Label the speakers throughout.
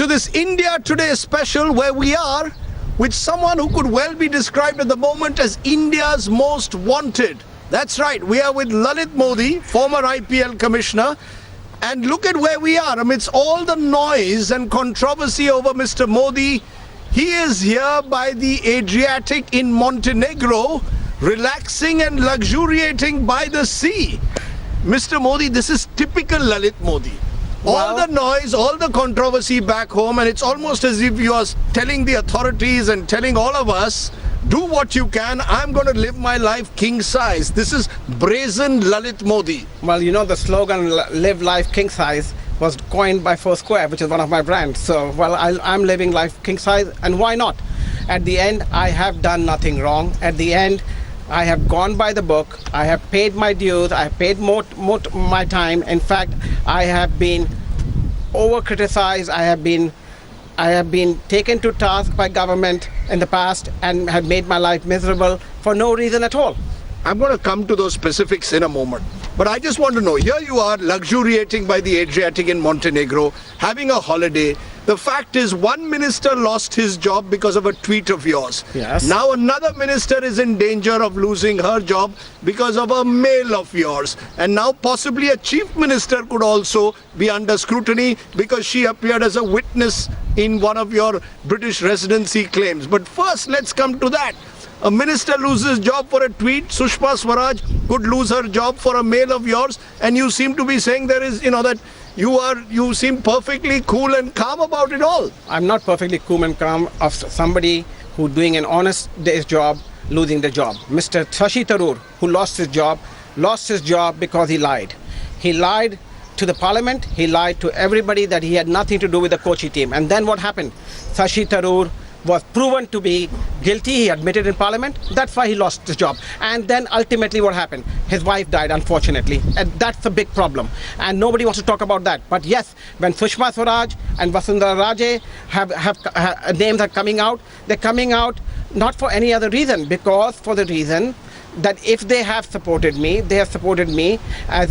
Speaker 1: to this India Today special, where we are with someone who could well be described at the moment as India's most wanted. That's right, we are with Lalit Modi, former IPL commissioner. And look at where we are amidst all the noise and controversy over Mr. Modi. He is here by the Adriatic in Montenegro, relaxing and luxuriating by the sea. Mr. Modi, this is typical Lalit Modi. All the noise, all the controversy back home, and it's almost as if you are telling the authorities and telling all of us, do what you can, I'm going to live my life king size. This is brazen Lalit Modi.
Speaker 2: Well, you know, the slogan live life king size was coined by Foursquare, which is one of my brands. So, well, I'm living life king size, and why not? At the end, I have done nothing wrong. At the end, I have gone by the book. I have paid my dues. I have paid more my time. In fact, I have been over-criticized. I have been taken to task by government in the past and have made my life miserable for no reason at all.
Speaker 1: I'm going to come to those specifics in a moment. But I just want to know, here you are luxuriating by the Adriatic in Montenegro, having a holiday. The fact is, one minister lost his job because of a tweet of yours.
Speaker 2: Yes.
Speaker 1: Now another minister is in danger of losing her job because of a mail of yours. And now possibly a chief minister could also be under scrutiny because she appeared as a witness in one of your British residency claims. But first, let's come to that. A minister loses job for a tweet. Sushma Swaraj could lose her job for a mail of yours, and you seem to be saying there is, that you seem perfectly cool and calm about it all.
Speaker 2: I'm not perfectly cool and calm of somebody who doing an honest day's job losing the job. Mr. Shashi Tharoor, who lost his job because he lied. He lied to the parliament. He lied to everybody that he had nothing to do with the Kochi team. And then what happened? Shashi Tharoor was proven to be guilty. He admitted in parliament. That's why he lost his job. And then ultimately what happened? His wife died, unfortunately. And that's a big problem. And nobody wants to talk about that. But yes, when Sushma Swaraj and Vasundhara Raje have names are coming out, they're coming out not for any other reason, because for the reason that if they have supported me, they have supported me as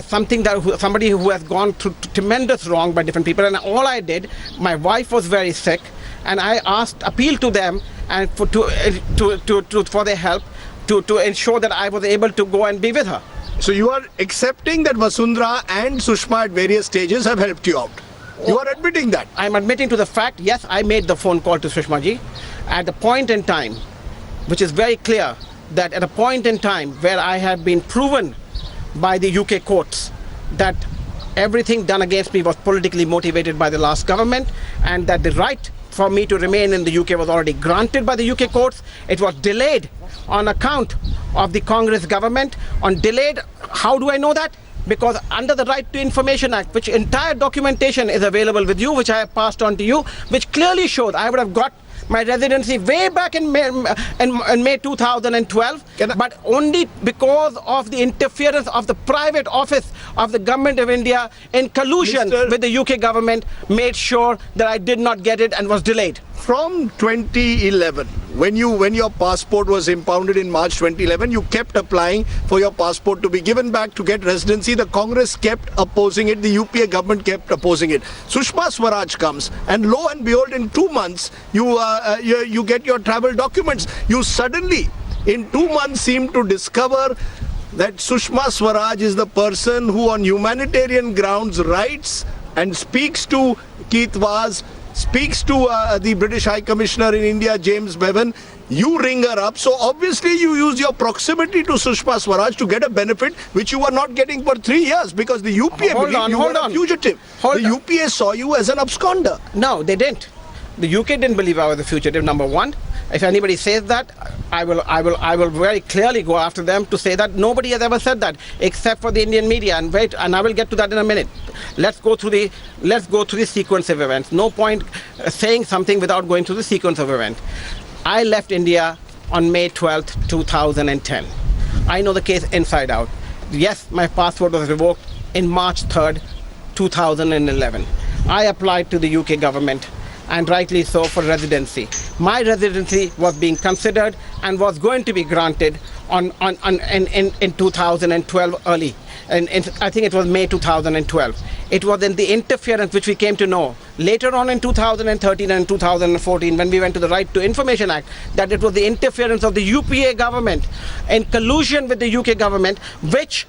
Speaker 2: something that somebody who has gone through tremendous wrong by different people. And all I did, my wife was very sick, and I appealed to them and for their help to ensure that I was able to go and be with her.
Speaker 1: So you are accepting that Vasundhara and Sushma at various stages have helped you out. You are admitting that.
Speaker 2: I'm admitting to the fact, yes, I made the phone call to Sushma ji at the point in time, which is very clear, that at a point in time where I have been proven by the UK courts that everything done against me was politically motivated by the last government, and that the right for me to remain in the UK was already granted by the UK courts. It was delayed on account of the Congress government. How do I know that? Because under the Right to Information Act, which entire documentation is available with you, which I have passed on to you, which clearly shows I would have got my residency way back in May 2012, but only because of the interference of the private office of the government of India in collusion with the UK government made sure that I did not get it and was delayed.
Speaker 1: From 2011, when your passport was impounded in March 2011, you kept applying for your passport to be given back to get residency. The Congress kept opposing it. The UPA government kept opposing it. Sushma Swaraj comes, and lo and behold, in 2 months, you get your travel documents. You suddenly, in 2 months, seem to discover that Sushma Swaraj is the person who on humanitarian grounds writes and speaks to Keith Vaz, speaks to the British High Commissioner in India, James Bevan. You ring her up. So obviously you use your proximity to Sushma Swaraj to get a benefit which you were not getting for 3 years, because the UPA believed you were a fugitive. The UPA saw you as an absconder.
Speaker 2: No, they didn't. The UK didn't believe I was a fugitive, number one. If anybody says that, I will very clearly go after them to say that nobody has ever said that except for the Indian media. And wait, and I will get to that in a minute. Let's go through the sequence of events. No point saying something without going through the sequence of events. I left India on May 12th, 2010. I know the case inside out. Yes, my passport was revoked in March 3rd, 2011. I applied to the UK government, and rightly so, for residency. My residency was being considered and was going to be granted in 2012 early. I think it was May 2012. It was in the interference which we came to know later on in 2013 and 2014 when we went to the Right to Information Act, that it was the interference of the UPA government in collusion with the UK government, which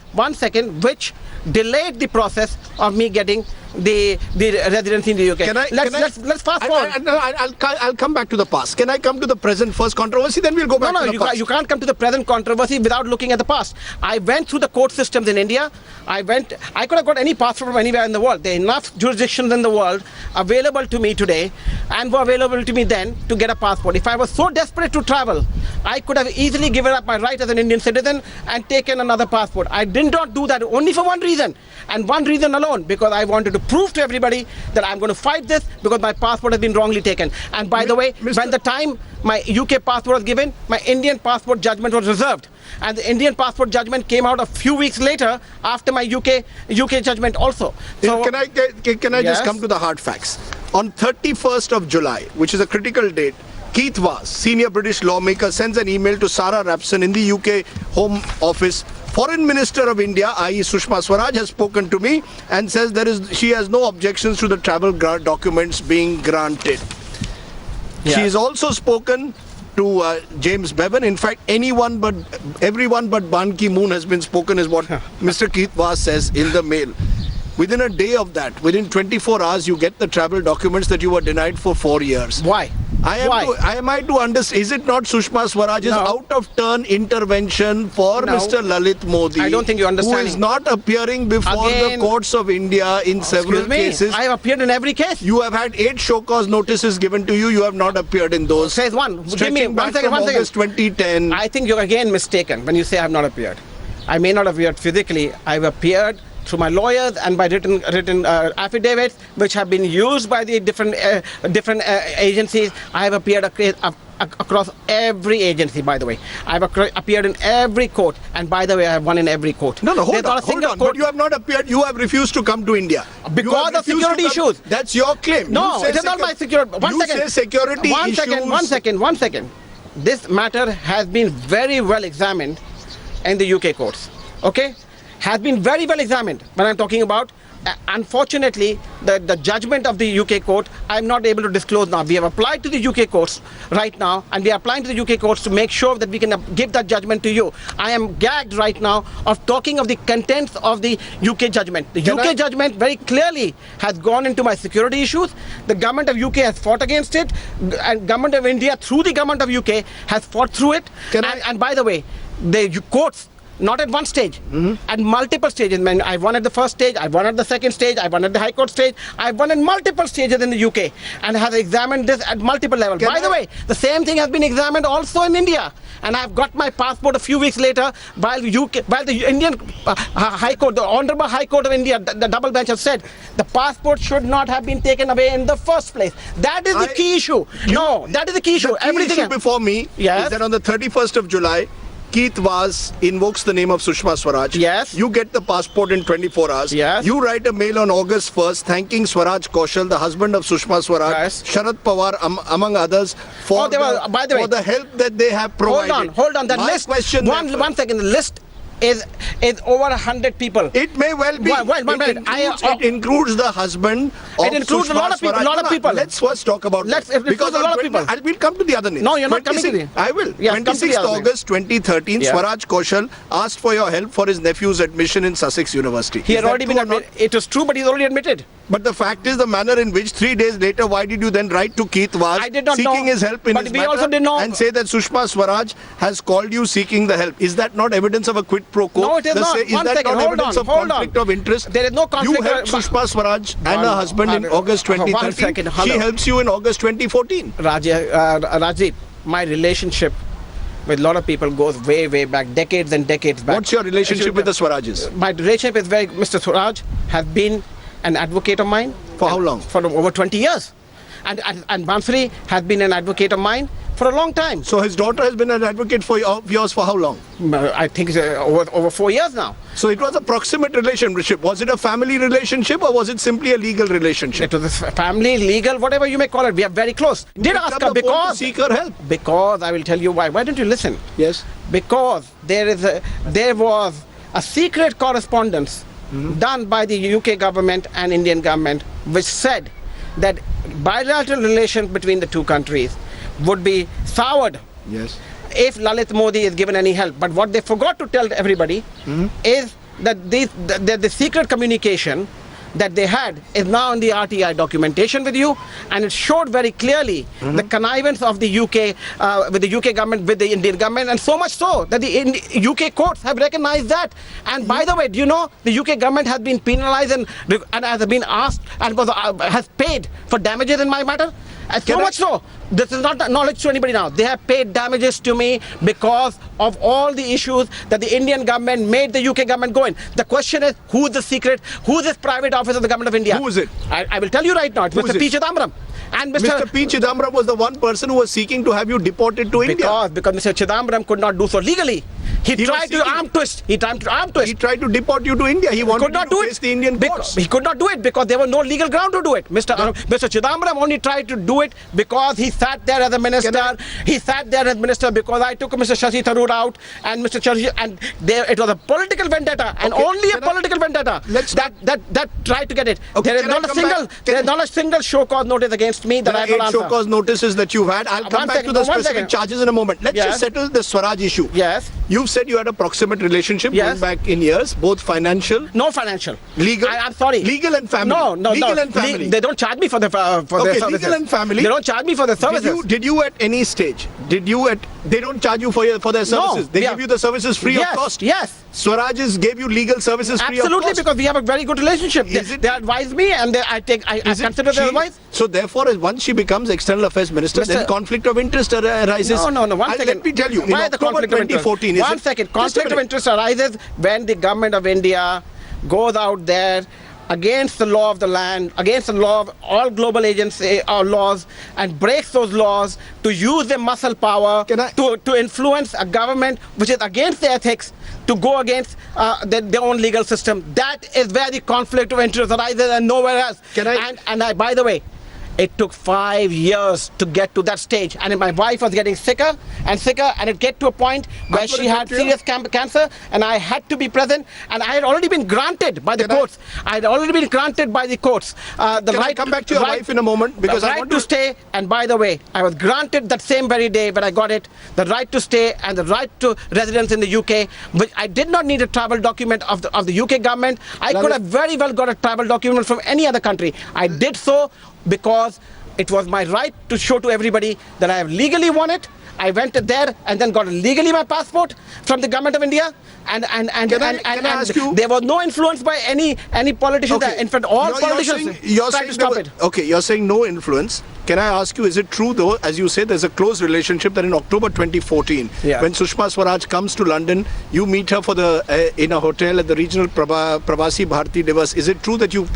Speaker 2: delayed the process of me getting the residency in the UK. Let's fast forward.
Speaker 1: I'll come back to the past. Can I come to the present first controversy? Then we'll go back to the past.
Speaker 2: You can't come to the present controversy without looking at the past. I went through the court systems in India. I could have got any passport from anywhere in the world. There are enough jurisdictions in the world available to me today and were available to me then to get a passport. If I was so desperate to travel, I could have easily given up my right as an Indian citizen and taken another passport. I did not do that only for one reason, and one reason alone, because I wanted to prove to everybody that I'm going to fight this because my passport has been wrongly taken. And by the way, when the time my UK passport was given, my Indian passport judgment was reserved. And the Indian passport judgment came out a few weeks later after my UK judgment also. So
Speaker 1: can I just come to the hard facts? On 31st of July, which is a critical date, Keith Vaz, senior British lawmaker, sends an email to Sarah Rapson in the UK Home Office. Foreign Minister of India, i.e. Sushma Swaraj, has spoken to me and says she has no objections to the travel documents being granted.
Speaker 2: Yeah.
Speaker 1: She has also spoken to James Bevan. In fact, everyone but Ban Ki-moon has been spoken, is what Mr. Keith Vaz says in the mail. Within a day of that, within 24 hours, you get the travel documents that you were denied for 4 years.
Speaker 2: Why?
Speaker 1: Am I to understand? Is it not Sushma Swaraj's out-of-turn intervention for Mr. Lalit Modi?
Speaker 2: I don't think you understand.
Speaker 1: Who is not appearing before the courts of India in several cases.
Speaker 2: I have appeared in every case.
Speaker 1: You have had 8 show cause notices given to you. You have not appeared in those.
Speaker 2: Says one. Give me one second.
Speaker 1: August 2010.
Speaker 2: I think you're again mistaken when you say I have not appeared. I may not have appeared physically. I have appeared through my lawyers and by written affidavits which have been used by the different agencies. I have appeared across every agency, by the way. I have appeared in every court, and by the way, I have won in every court.
Speaker 1: No, hold on. But you have not appeared. You have refused to come to India.
Speaker 2: Because of security issues.
Speaker 1: That's your claim.
Speaker 2: No, it is not my security.
Speaker 1: Say security issues.
Speaker 2: One second. This matter has been very well examined in the UK courts. Okay? Has been very well examined. When I'm talking about, unfortunately, the judgment of the UK court, I'm not able to disclose now. We have applied to the UK courts right now, and we are applying to the UK courts to make sure that we can give that judgment to you. I am gagged right now of talking of the contents of the UK judgment. The UK judgment very clearly has gone into my security issues. The government of UK has fought against it, and government of India, through the government of UK, has fought through it. And by the way, the courts, not at one stage, at multiple stages. I won at the first stage, I won at the second stage, I won at the High Court stage, I won in multiple stages in the UK and have examined this at multiple levels. By the way, the same thing has been examined also in India, and I've got my passport a few weeks later while the Indian High Court, the Honorable High Court of India, the double bench has said the passport should not have been taken away in the first place. That is the key issue. That is the key issue.
Speaker 1: The key issue before me is that on the 31st of July, Keith Vaz invokes the name of Sushma Swaraj.
Speaker 2: Yes.
Speaker 1: You get the passport in 24 hours.
Speaker 2: Yes.
Speaker 1: You write a mail on August 1st thanking Swaraj Kaushal, the husband of Sushma Swaraj, Sharad Pawar, among others, for the help that they have provided.
Speaker 2: Hold on. That list. One second. The list is over 100 people.
Speaker 1: It may well be. It includes the husband of
Speaker 2: It includes
Speaker 1: Sushma
Speaker 2: a lot of people.
Speaker 1: Let's first talk about that.
Speaker 2: Because a lot of people.
Speaker 1: We'll come to the other names.
Speaker 2: No, you're not coming to the...
Speaker 1: I will.
Speaker 2: Yes,
Speaker 1: 26th August 2013, Swaraj Kaushal asked for your help for his nephew's admission in Sussex University.
Speaker 2: He had already been admitted. It was true, but he's already admitted.
Speaker 1: But the fact is, the manner in which 3 days later, why did you then write to Keith Vaz seeking his help in his matter
Speaker 2: also did not.
Speaker 1: and say that Sushma Swaraj has called you seeking the help? Is that not evidence of a quid pro quo?
Speaker 2: No, it is not.
Speaker 1: Is that not evidence of conflict of interest?
Speaker 2: There is no conflict.
Speaker 1: You helped Sushma Swaraj and her husband in August 2013. She helps you in August 2014.
Speaker 2: Rajdeep, my relationship with a lot of people goes way, way back, decades and decades back.
Speaker 1: What's your relationship with the Swarajes?
Speaker 2: My relationship is Mr. Swaraj has been an advocate of mine.
Speaker 1: For how long?
Speaker 2: For over 20 years. And Bansuri has been an advocate of mine for a long time.
Speaker 1: So his daughter has been an advocate of yours for how long?
Speaker 2: I think over 4 years now.
Speaker 1: So it was a proximate relationship. Was it a family relationship or was it simply a legal relationship?
Speaker 2: It was a family, legal, whatever you may call it. We are very close. Did ask her because...
Speaker 1: to seek her help.
Speaker 2: Because I will tell you why. Why don't you listen?
Speaker 1: Yes.
Speaker 2: Because there was a secret correspondence done by the UK government and Indian government, which said that bilateral relations between the two countries would be soured
Speaker 1: Yes.
Speaker 2: if Lalit Modi is given any help. But what they forgot to tell everybody is that the secret communication that they had is now in the RTI documentation with you, and it showed very clearly the connivance of the UK with the UK government, with the Indian government, and so much so that the UK courts have recognized that. And by the way, do you know the UK government has been penalized and has been asked and has paid for damages in my matter? And so much so, this is not knowledge to anybody now. They have paid damages to me because of all the issues that the Indian government made the UK government go in. The question is, who is the secret, who is this private office of the government of India?
Speaker 1: Who is it?
Speaker 2: I will tell you right now. It's Mr. P. Chidambaram. And
Speaker 1: Mr. P. Chidambaram was the one person who was seeking to have you deported to India.
Speaker 2: Because Mr. Chidambaram could not do so legally. He tried to arm twist. He tried
Speaker 1: to deport you to India. He wanted to face the Indian courts.
Speaker 2: He could not do it because there was no legal ground to do it. Mr. Chidambaram only tried to do it because he sat there as a minister. He sat there as minister because I took Mr. Shashi Tharoor out, and Mr. Shashi, and there it was a political vendetta, and only a political vendetta that tried to get it.
Speaker 1: Okay,
Speaker 2: there is not a single show cause notice against me that I will answer.
Speaker 1: Show cause notices that you've had. I'll come back to the specific charges in a moment. Let's just settle the Swaraj issue.
Speaker 2: Yes.
Speaker 1: You've said you had a proximate relationship going back in years, both financial.
Speaker 2: No financial.
Speaker 1: Legal.
Speaker 2: I'm sorry.
Speaker 1: Legal and family.
Speaker 2: No.
Speaker 1: Legal and family.
Speaker 2: They don't charge me for their services.
Speaker 1: Legal and family.
Speaker 2: They don't charge me for their services.
Speaker 1: Did you at any stage? They don't charge you for their services.
Speaker 2: No,
Speaker 1: they give you the services free of cost.
Speaker 2: Yes.
Speaker 1: Swarages gave you legal services free of cost.
Speaker 2: Absolutely, because we have a very good relationship. They advise me, and I consider their advice.
Speaker 1: So therefore, once she becomes External Affairs Minister, then conflict of interest arises.
Speaker 2: No. One second.
Speaker 1: Let me tell you.
Speaker 2: Why the conflict of interest?
Speaker 1: 2014.
Speaker 2: One second. Conflict of interest arises when the government of India goes out there against the law of the land, against the law of all global agency or laws, and breaks those laws to use their muscle power to influence a government which is against the ethics, to go against their own legal system. That is where the conflict of interest arises, and nowhere else. By the way, it took 5 years to get to that stage, and my wife was getting sicker and sicker, and it get to a point where she had serious cancer, and I had to be present, and I had already been granted by the courts. I had already been granted by the courts the right.
Speaker 1: I come back to your wife in a moment, because
Speaker 2: I want to stay. And by the way, I was granted that same very day when I got it, the right to stay and the right to residence in the UK. But I did not need a travel document of the UK government. I could have very well got a travel document from any other country. I did so because it was my right to show to everybody that I have legally won it. I went there and then got legally my passport from the government of India, and there was no influence by any politician there. In fact, all politicians tried to stop it.
Speaker 1: Okay, you're saying no influence. Can I ask you, is it true though, as you say, there's a close relationship, that in October 2014, when Sushma Swaraj comes to London, you meet her in a hotel at the regional Pravasi Bharati Divas. Is it true that you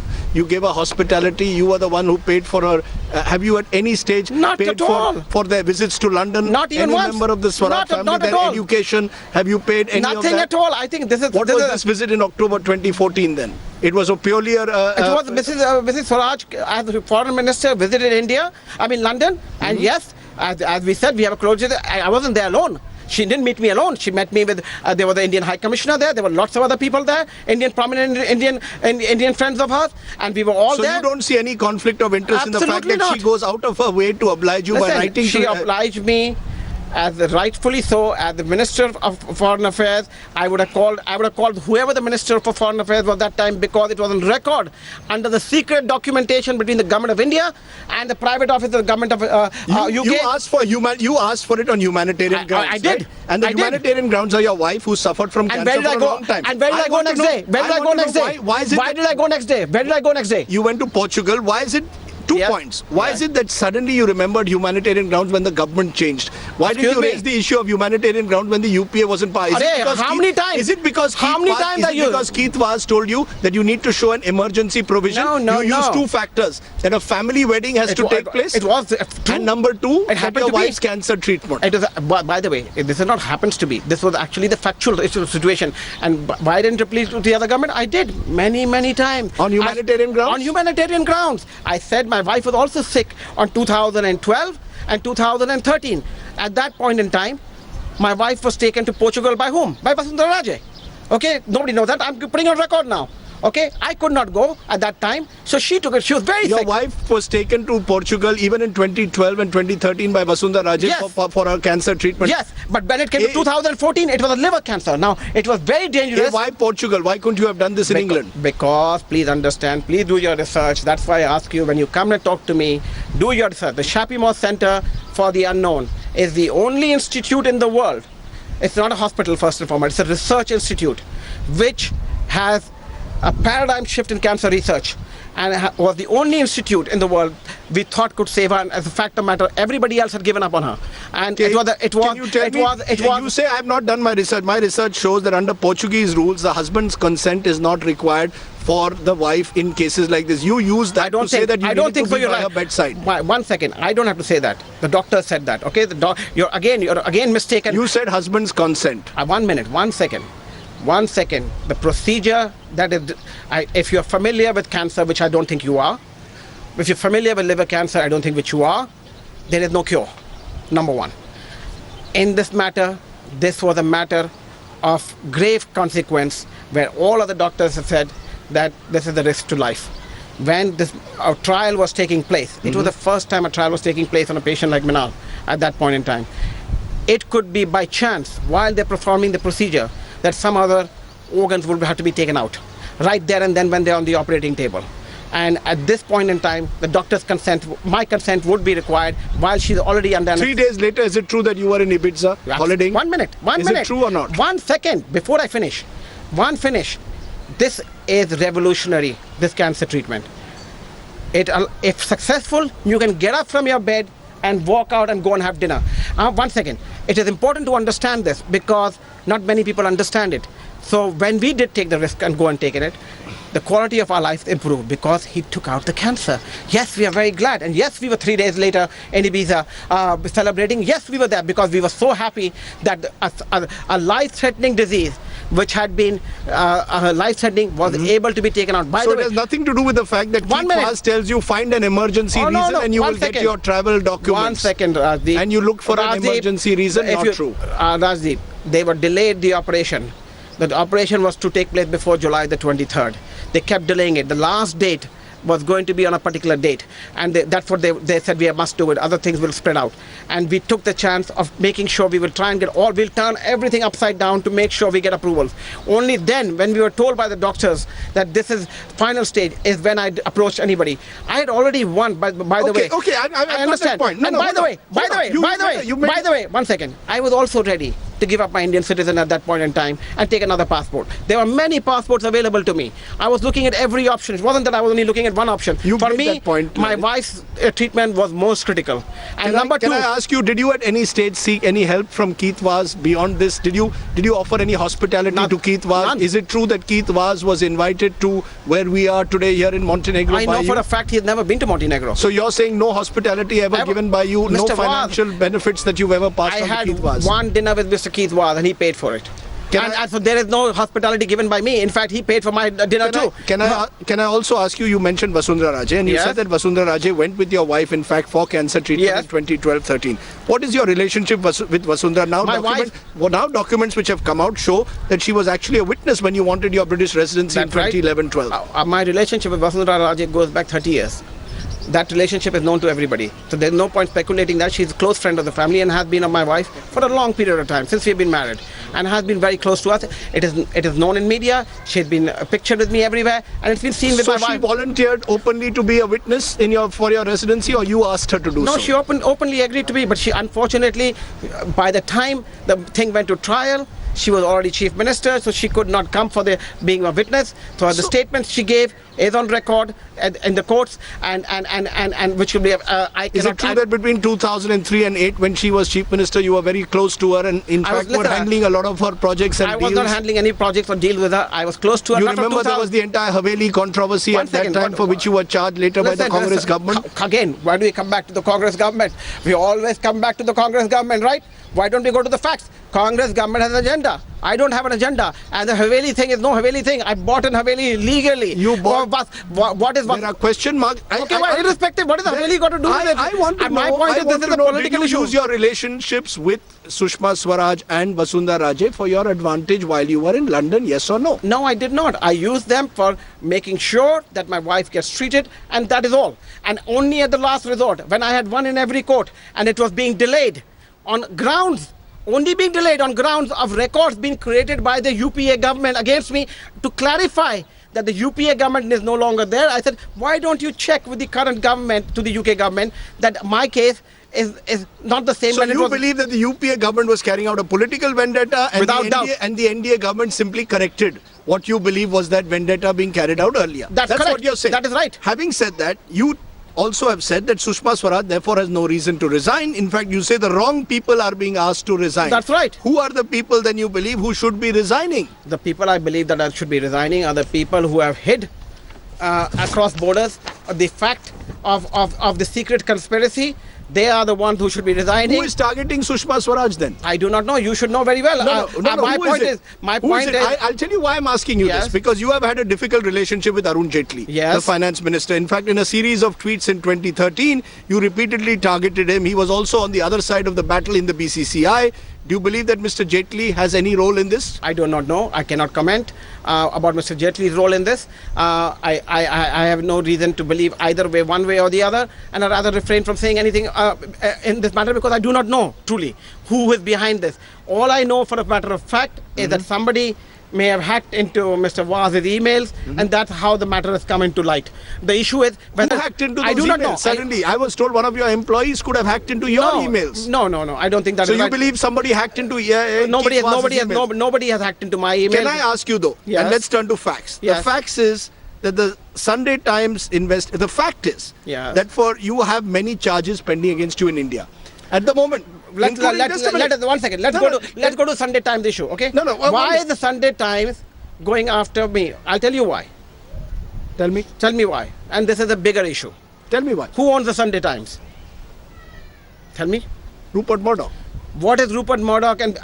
Speaker 1: gave her hospitality? You were the one who paid for her. Have you at any stage paid for their visits to London?
Speaker 2: Not even
Speaker 1: any
Speaker 2: once.
Speaker 1: Member of the Swaraj family, their education? Have you paid any of that?
Speaker 2: Nothing at all. I think this is.
Speaker 1: What was this visit in October 2014 then? It was purely it
Speaker 2: was Mrs. Swaraj, as the foreign minister, visited India, London, and yes, as we said, we have a close. I wasn't there alone. She didn't meet me alone. She met me with, there was the Indian High Commissioner there. There were lots of other people there, prominent Indian friends of hers, and we were all there.
Speaker 1: So you don't see any conflict of interest in the fact that she goes out of her way to oblige you by writing?
Speaker 2: She obliged me. As rightfully so, as the Minister of Foreign Affairs, I would have called whoever the Minister for Foreign Affairs was that time, because it was on record under the secret documentation between the government of India and the private office of the government of UK.
Speaker 1: You asked for it on humanitarian grounds.
Speaker 2: I did.
Speaker 1: Right? And the humanitarian grounds are your wife, who suffered from cancer for a long time.
Speaker 2: And where did I go next day? Why did I go next day? Where did I go next day?
Speaker 1: You went to Portugal. Why is it? 2 points. Why is it that suddenly you remembered humanitarian grounds when the government changed? Why did you raise the issue of humanitarian grounds when the UPA wasn't passed?
Speaker 2: How many times?
Speaker 1: Is it because Keith Vaz told you that you need to show an emergency provision?
Speaker 2: No.
Speaker 1: You used 2 factors. That a family wedding has to take place.
Speaker 2: It was true.
Speaker 1: And number 2, that your wife's cancer treatment.
Speaker 2: By the way, this is not happens to be. This was actually the factual situation. And why didn't I plead to the other government? I did many times.
Speaker 1: On humanitarian grounds?
Speaker 2: On humanitarian grounds. I said my wife was also sick on 2012 and 2013. At that point in time, my wife was taken to Portugal by whom? By Vasundhara Raje. Okay, nobody knows that. I'm putting on record now. Okay, I could not go at that time, so she took it. She was very
Speaker 1: Your
Speaker 2: sick.
Speaker 1: wife was taken to Portugal even in 2012 and 2013 by Vasundhara Raje
Speaker 2: Yes.
Speaker 1: for her cancer treatment.
Speaker 2: Yes, but when it came to 2014, it was a liver cancer. Now, it was very dangerous.
Speaker 1: Why Portugal? Why couldn't you have done this in England?
Speaker 2: Because, please understand, please do your research. That's why I ask you, when you come and talk to me, do your research. The Shappymore Center for the Unknown is the only institute in the world. It's not a hospital, first and foremost. It's a research institute which has a paradigm shift in cancer research, and was the only institute in the world we thought could save her. And as a fact of matter, everybody else had given up on her. And
Speaker 1: You say I have not done my research. My research shows that under Portuguese rules, the husband's consent is not required for the wife in cases like this. You use that to say that you need to be by her bedside.
Speaker 2: One second, I don't have to say that. The doctor said that. Okay, you're again mistaken.
Speaker 1: You said husband's consent.
Speaker 2: 1 minute, 1 second. 1 second. The procedure that is, if you're familiar with cancer, which I don't think you are, if you're familiar with liver cancer, I don't think which you are, there is no cure. Number one. In this matter, this was a matter of grave consequence where all other doctors have said that this is a risk to life. When this trial was taking place, it was the first time a trial was taking place on a patient like Minal at that point in time. It could be by chance, while they're performing the procedure, that some other organs would have to be taken out right there and then when they're on the operating table. And at this point in time, the doctor's consent, my consent would be required while she's already under
Speaker 1: 3 days later, is it true that you were in Ibiza holidaying?
Speaker 2: 1 minute, 1 minute.
Speaker 1: Is it true or not?
Speaker 2: 1 second before I finish. This is revolutionary, this cancer treatment. If successful, you can get up from your bed and walk out and go and have dinner. 1 second. It is important to understand this because not many people understand it. So when we did take the risk and go and take it, the quality of our life improved because he took out the cancer. Yes, we are very glad. And yes, we were 3 days later in Ibiza celebrating. Yes, we were there because we were so happy that a life-threatening disease which had been life-threatening was able to be taken out. By the way,
Speaker 1: it has nothing to do with the fact that Keith Vaz tells you find an emergency reason and you will get your travel documents.
Speaker 2: 1 second, Rajdeep.
Speaker 1: And you look for an emergency reason, not true.
Speaker 2: Rajdeep, they were delayed the operation. The operation was to take place before July the 23rd. They kept delaying it. The last date was going to be on a particular date, and that's what they said we must do it. Other things will spread out, and we took the chance of making sure we will try and we'll turn everything upside down to make sure we get approvals. Only then, when we were told by the doctors that this is final stage, is when I approached anybody. I had already won. By the way,
Speaker 1: okay, I understand.
Speaker 2: Point. And by the way, 1 second. I was also ready to give up my Indian citizen at that point in time and take another passport. There were many passports available to me. I was looking at every option. It wasn't that I was only looking at one option. For me, my wife's treatment was most critical. And
Speaker 1: Can I ask you, did you at any stage seek any help from Keith Vaz beyond this? Did you offer any hospitality to Keith Vaz?
Speaker 2: None.
Speaker 1: Is it true that Keith Vaz was invited to where we are today here in Montenegro?
Speaker 2: I know for a fact he has never been to Montenegro.
Speaker 1: So you're saying no hospitality ever given by you, no financial benefits that you've ever passed on to Keith Vaz?
Speaker 2: I had one dinner with Mr. Keith Vaz and he paid for it. And so there is no hospitality given by me. In fact, he paid for my dinner too.
Speaker 1: Can I also ask you, you mentioned Vasundhara Raje and you said that Vasundhara Raje went with your wife, in fact, for cancer treatment in 2012-13. What is your relationship with Vasundhara now? Now documents which have come out show that she was actually a witness when you wanted your British residency in 2011-12.
Speaker 2: My relationship with Vasundhara Raje goes back 30 years. That relationship is known to everybody. So there's no point speculating that. She's a close friend of the family and has been my wife for a long period of time, since we've been married, and has been very close to us. It is known in media. She's been pictured with me everywhere, and it's been seen with my wife.
Speaker 1: So she volunteered openly to be a witness for your residency, or you asked her to do so?
Speaker 2: No, she openly agreed to be, but she unfortunately, by the time the thing went to trial, she was already chief minister, so she could not come for being a witness. So the statement she gave is on record in the courts, and which will be.
Speaker 1: Is it true that between 2003 and 8, when she was chief minister, you were very close to her, and in fact were handling a lot of her projects and deals?
Speaker 2: I was not handling any projects or deals with her. I was close to her.
Speaker 1: You remember there was the entire Haveli controversy at that time, for which you were charged later by the Congress government?
Speaker 2: Again, why do we come back to the Congress government? We always come back to the Congress government, right? Why don't we go to the facts? Congress government has an agenda. I don't have an agenda. And the Haveli thing is no Haveli thing. I bought an Haveli legally.
Speaker 1: You bought.
Speaker 2: What is what?
Speaker 1: There are question marks.
Speaker 2: Okay, well, irrespective, what is the Haveli got to do with it?
Speaker 1: I want to
Speaker 2: And
Speaker 1: know.
Speaker 2: my point is this is a political
Speaker 1: did you
Speaker 2: issue.
Speaker 1: use your relationships with Sushma Swaraj and Vasundhara Raje for your advantage while you were in London? Yes or no?
Speaker 2: No, I did not. I used them for making sure that my wife gets treated, and that is all. And only at the last resort, when I had won in every court, and it was being delayed on grounds, only being delayed on grounds of records being created by the UPA government against me to clarify that the UPA government is no longer there. I said, why don't you check with the current government, to the UK government, that my case is not the same.
Speaker 1: So you believe that the UPA government was carrying out a political vendetta, and
Speaker 2: Without doubt.
Speaker 1: And the NDA government simply corrected what you believe was that vendetta being carried out earlier?
Speaker 2: That's correct.
Speaker 1: What you're saying.
Speaker 2: That is right.
Speaker 1: Having said that, you also have said that Sushma Swaraj therefore has no reason to resign. In fact, you say the wrong people are being asked to resign.
Speaker 2: That's right.
Speaker 1: Who are the people then you believe who should be resigning?
Speaker 2: The people I believe that should be resigning are the people who have hid across borders the fact of the secret conspiracy. They are the ones who should be resigning.
Speaker 1: Who is targeting Sushma Swaraj then?
Speaker 2: I do not know. You should know very well. My point is,
Speaker 1: I'll tell you why I'm asking you
Speaker 2: Yes.
Speaker 1: this. Because you have had a difficult relationship with Arun Jaitley,
Speaker 2: Yes.
Speaker 1: the finance minister. In fact, in a series of tweets in 2013, you repeatedly targeted him. He was also on the other side of the battle in the BCCI. Do you believe that Mr. Jaitley has any role in this?
Speaker 2: I do not know. I cannot comment about Mr. Jaitley's role in this. I have no reason to believe either way, one way or the other, and I'd rather refrain from saying anything in this matter because I do not know truly who is behind this. All I know for a matter of fact is that somebody may have hacked into Mr. Waz's emails, and that's how the matter has come into light. The issue is whether
Speaker 1: Who hacked into those
Speaker 2: I do
Speaker 1: emails?
Speaker 2: not know.
Speaker 1: Suddenly, I was told one of your employees could have hacked into your emails.
Speaker 2: No. I don't think that
Speaker 1: So
Speaker 2: is
Speaker 1: you
Speaker 2: right.
Speaker 1: believe somebody hacked into
Speaker 2: Nobody
Speaker 1: emails?
Speaker 2: has hacked into my email.
Speaker 1: Can I ask you though?
Speaker 2: Yes.
Speaker 1: And let's turn to facts.
Speaker 2: Yes.
Speaker 1: The facts is that the Sunday Times the fact is
Speaker 2: Yes.
Speaker 1: that you have many charges pending against you in India at the moment.
Speaker 2: Let's go to Sunday Times issue, okay?
Speaker 1: No,
Speaker 2: Why is the Sunday Times going after me? I'll tell you why.
Speaker 1: Tell me.
Speaker 2: Tell me why. And this is a bigger issue.
Speaker 1: Tell me why.
Speaker 2: Who owns the Sunday Times? Tell me.
Speaker 1: Rupert Murdoch.
Speaker 2: What is Rupert Murdoch and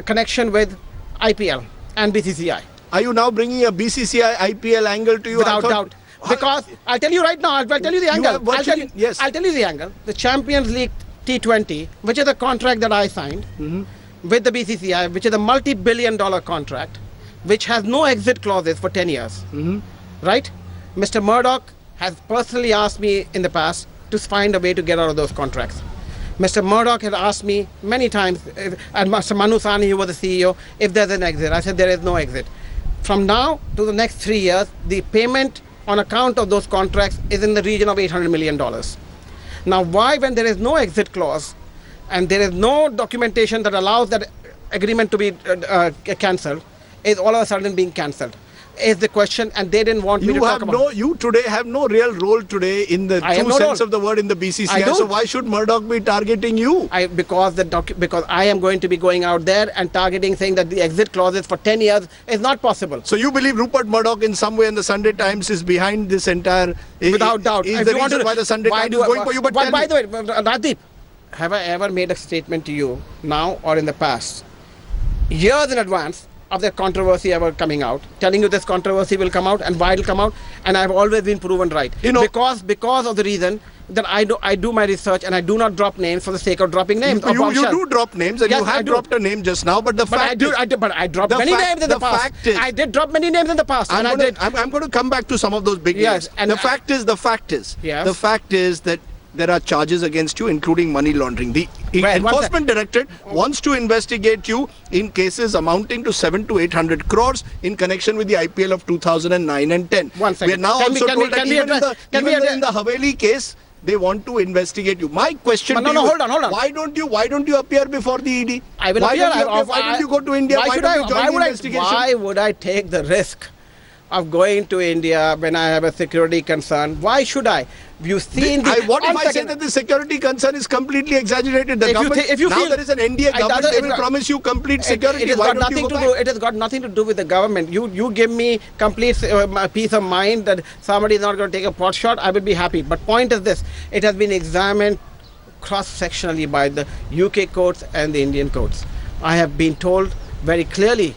Speaker 2: connection with IPL and BCCI?
Speaker 1: Are you now bringing a BCCI IPL angle to you?
Speaker 2: Without doubt. Because I'll tell you right now, I'll tell you the angle. I'll tell you the angle. The Champions League T20, which is a contract that I signed with the BCCI, which is a multi-billion-dollar contract, which has no exit clauses for 10 years. Right? Mr. Murdoch has personally asked me in the past to find a way to get out of those contracts. Mr. Murdoch had asked me many times, and Mr. Manu Sani, who was the CEO, if there's an exit. I said there is no exit. From now to the next 3 years, the payment on account of those contracts is in the region of $800 million. Now, why, when there is no exit clause and there is no documentation that allows that agreement to be cancelled, is all of a sudden being cancelled? Is the question, and they didn't want me to talk about.
Speaker 1: You today have no real role today in the true sense of the word in the BCCI. So why should Murdoch be targeting you?
Speaker 2: Because I am going to be going out there and targeting, saying that the exit clauses for 10 years is not possible.
Speaker 1: So you believe Rupert Murdoch in some way in the Sunday Times is behind this entire?
Speaker 2: Without doubt.
Speaker 1: Is the reason why the Sunday Times is going for you? But
Speaker 2: by the way, Rajdeep, have I ever made a statement to you now or in the past, years in advance of the controversy ever coming out, telling you this controversy will come out and why it will come out, and I've always been proven right. Because of the reason that I do my research and I do not drop names for the sake of dropping names.
Speaker 1: You do drop names, and yes, you have dropped a name just now. But I
Speaker 2: dropped many names in the past. I did drop many names in the past.
Speaker 1: I'm going to come back to some of those big names. And the fact is that there are charges against you, including money laundering. The Enforcement Directorate wants to investigate you in cases amounting to 700 to 800 crores in connection with the IPL of 2009 and 10.
Speaker 2: One second.
Speaker 1: We are now also told that even in the Haveli case, they want to investigate you. My question to you is,
Speaker 2: hold on.
Speaker 1: Why don't you appear before the ED?
Speaker 2: I will appear.
Speaker 1: Why don't you go to India? Why don't you join the investigation?
Speaker 2: Why would I take the risk of going to India when I have a security concern? Why should I? You've seen
Speaker 1: what if I say that the security concern is completely exaggerated? The government, now there is an NDA government, they will promise you complete security.
Speaker 2: It has got nothing to do with the government. You give me complete peace of mind that somebody is not going to take a pot shot, I will be happy. But point is this, it has been examined cross-sectionally by the UK courts and the Indian courts. I have been told very clearly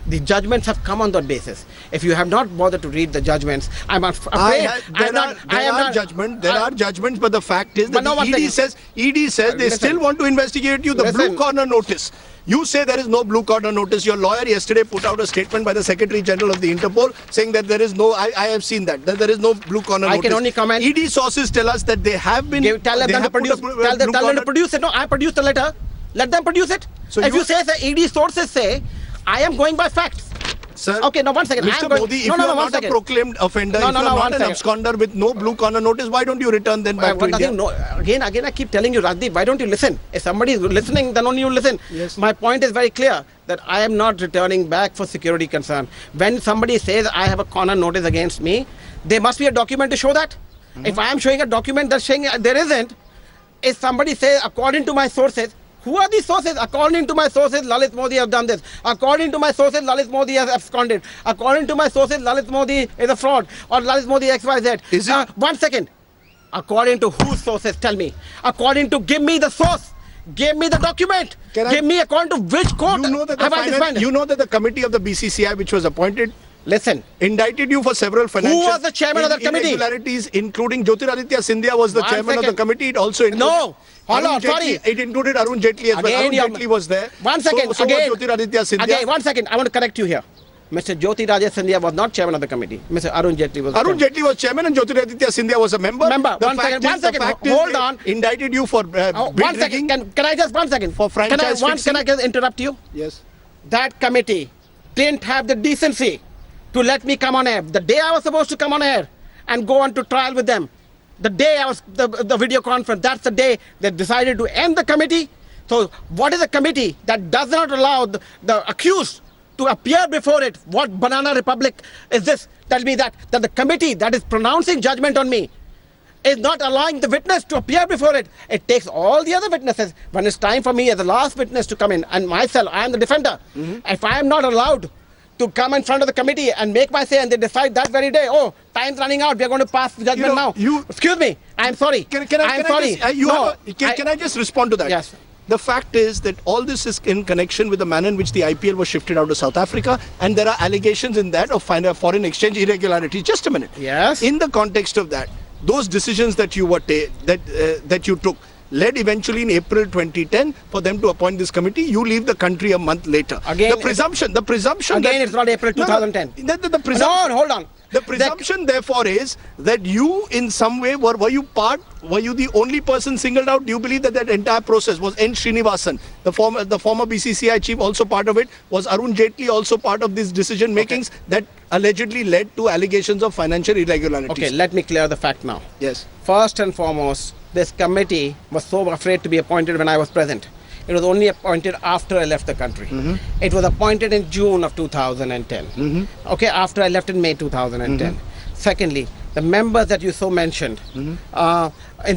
Speaker 2: the judgments have come on that basis. If you have not bothered to read the judgments, I'm afraid.
Speaker 1: There are judgments, but the fact is that
Speaker 2: no,
Speaker 1: the ED says they still want to investigate you. The blue corner notice. You say there is no blue corner notice. Your lawyer yesterday put out a statement by the Secretary General of the Interpol saying that there is no. I have seen that there is no blue corner notice.
Speaker 2: I can only comment.
Speaker 1: ED sources tell us that they have been.
Speaker 2: Tell them to produce it. No, I produced the letter. Let them produce it. So if you say the ED sources say, I am going by facts. Sir, okay, no, 1 second.
Speaker 1: Mr. Modi, if you are not a proclaimed offender, if you are not an absconder with no blue corner notice, why don't you return then back to India?
Speaker 2: No, again, I keep telling you, Rajdeep, why don't you listen? If somebody is listening, then only you listen.
Speaker 1: Yes.
Speaker 2: My point is very clear, that I am not returning back for security concern. When somebody says I have a corner notice against me, there must be a document to show that. If I am showing a document that's saying there isn't, if somebody says, according to my sources, who are these sources? According to my sources, Lalit Modi has done this. According to my sources, Lalit Modi has absconded. According to my sources, Lalit Modi is a fraud. Or Lalit Modi XYZ.
Speaker 1: Is it?
Speaker 2: 1 second. According to whose sources? Tell me. According to, give me the source. Give me the document. Give me according to which court
Speaker 1: you know that the committee of the BCCI which was appointed,
Speaker 2: listen,
Speaker 1: indicted you for several financial.
Speaker 2: Who was the chairman of that committee?
Speaker 1: Irregularities, including Jyotiraditya Scindia was the chairman of the committee. It also included.
Speaker 2: No. Hold on, sorry.
Speaker 1: It included Arun Jaitley as well. Arun Jaitley was there.
Speaker 2: 1 second.
Speaker 1: So
Speaker 2: again,
Speaker 1: was Jyotiraditya Scindia.
Speaker 2: Again, 1 second. I want to correct you here. Mr. Jyotiraditya Scindia was not chairman of the committee. Mr. Arun Jaitley was.
Speaker 1: Arun Jaitley was chairman and Jyotiraditya Scindia was a member.
Speaker 2: One second. Hold on.
Speaker 1: Indicted you for bid
Speaker 2: 1 second. Can I just 1 second?
Speaker 1: For franchise
Speaker 2: Can I just interrupt you?
Speaker 1: Yes.
Speaker 2: That committee didn't have the decency to let me come on air. The day I was supposed to come on air and go on to trial with them, the day I was the video conference, that's the day they decided to end the committee. So what is a committee that does not allow the accused to appear before it? What banana republic is this? Tell me that the committee that is pronouncing judgment on me is not allowing the witness to appear before it. It takes all the other witnesses. When it's time for me as the last witness to come in, and myself, I am the defender. If I am not allowed to come in front of the committee and make my say, and they decide that very day, oh, time's running out, we are going to pass judgment now. Excuse me, I'm sorry. Can
Speaker 1: I just respond to that?
Speaker 2: Yes.
Speaker 1: The fact is that all this is in connection with the manner in which the IPL was shifted out of South Africa, and there are allegations in that of foreign exchange irregularities. Just a minute.
Speaker 2: Yes.
Speaker 1: In the context of that, those decisions that you were that you took led eventually in April 2010 for them to appoint this committee. You leave the country a month later.
Speaker 2: Again,
Speaker 1: the presumption.
Speaker 2: Again, it's not April 2010.
Speaker 1: The presumption.
Speaker 2: No, hold on.
Speaker 1: The presumption, therefore, is that you, in some way, were you the only person singled out? Do you believe that entire process was N. Srinivasan, the former BCCI chief, also part of it? Was Arun Jaitley also part of these decision makings that allegedly led to allegations of financial irregularities?
Speaker 2: Okay, let me clear the fact now.
Speaker 1: Yes.
Speaker 2: First and foremost, this committee was so afraid to be appointed when I was present. It was only appointed after I left the country. It was appointed in June of 2010. Okay, after I left in May 2010. Secondly, the members that you so mentioned in